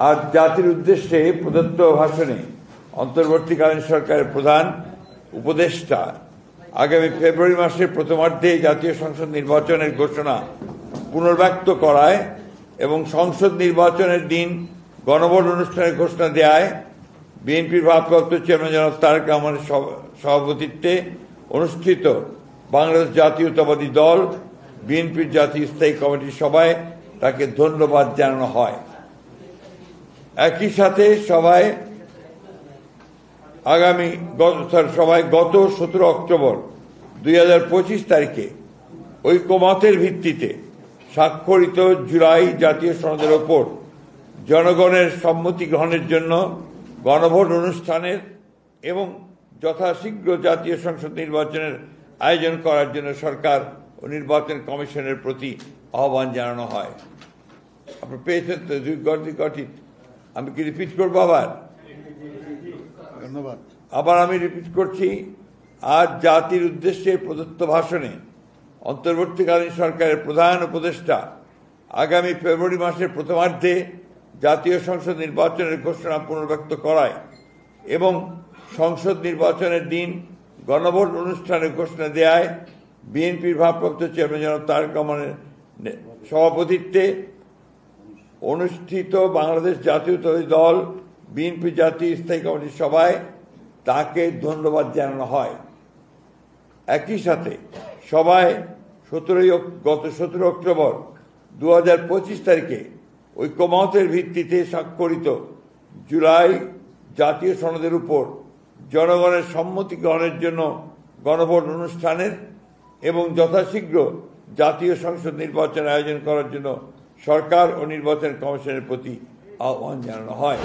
আজ জাতির উদ্দেশ্যে প্রদত্ত ভাষণে অন্তর্বর্তীকালীন সরকারের প্রধান উপদেষ্টা আগামী ফেব্রুয়ারি মাসের প্রথমার্ধে জাতীয় সংসদ নির্বাচনের ঘোষণা পুনর্ব্যক্ত করায় এবং সংসদ নির্বাচনের দিন গণভোট অনুষ্ঠানের ঘোষণা দেয়ায় বিএনপির ভারপ্রাপ্ত চেয়ারম্যান জনাব তারেক রহমানের সভাপতিত্বে অনুষ্ঠিত বাংলাদেশ জাতীয়তাবাদী দল বিএনপির জাতীয় স্থায়ী কমিটির সভায় তাকে ধন্যবাদ জানানো হয়। একই সাথে সভায় গত 17 অক্টোবর 2025 তারিখে ঐকমত্যের ভিত্তিতে স্বাক্ষরিত জুলাই জাতীয় সনদের ওপর জনগণের সম্মতি গ্রহণের জন্য গণভোট অনুষ্ঠানের এবং যথাশীঘ্র জাতীয় সংসদ নির্বাচনের আয়োজন করার জন্য সরকার ও নির্বাচন কমিশনের প্রতি আহ্বান জানানো হয়। আপনারা পেয়েছেন তো গঠিত। আমি কি রিপিট করবো আবার? ধন্যবাদ। আবার আমি রিপিট করছি, আজ জাতির উদ্দেশ্যে প্রদত্ত ভাষণে অন্তর্বর্তীকালীন সরকারের প্রধান উপদেষ্টা আগামী ফেব্রুয়ারি মাসের প্রথমার্ধে জাতীয় সংসদ নির্বাচনের ঘোষণা পুনর্ব্যক্ত করায় এবং সংসদ নির্বাচনের দিন গণভোট অনুষ্ঠানের ঘোষণা দেয়ায় বিএনপির ভারপ্রাপ্ত চেয়ারম্যান জনাব তারেক রহমানের সভাপতিত্বে অনুষ্ঠিত বাংলাদেশ জাতীয়তাবাদী দল বিএনপি জাতীয় স্থায়ী কমিটির সভায় তাকে ধন্যবাদ জানানো হয়। একই সাথে সভায় গত 17 অক্টোবর 2025 তারিখে ঐকমত্যের ভিত্তিতে স্বাক্ষরিত জুলাই জাতীয় সনদের উপর জনগণের সম্মতি গ্রহণের জন্য গণভোট অনুষ্ঠানের এবং যথাশীঘ্র জাতীয় সংসদ নির্বাচনের আয়োজন করার জন্য সরকার ও নির্বাচন কমিশনের প্রতি আহ্বান জানানো হয়।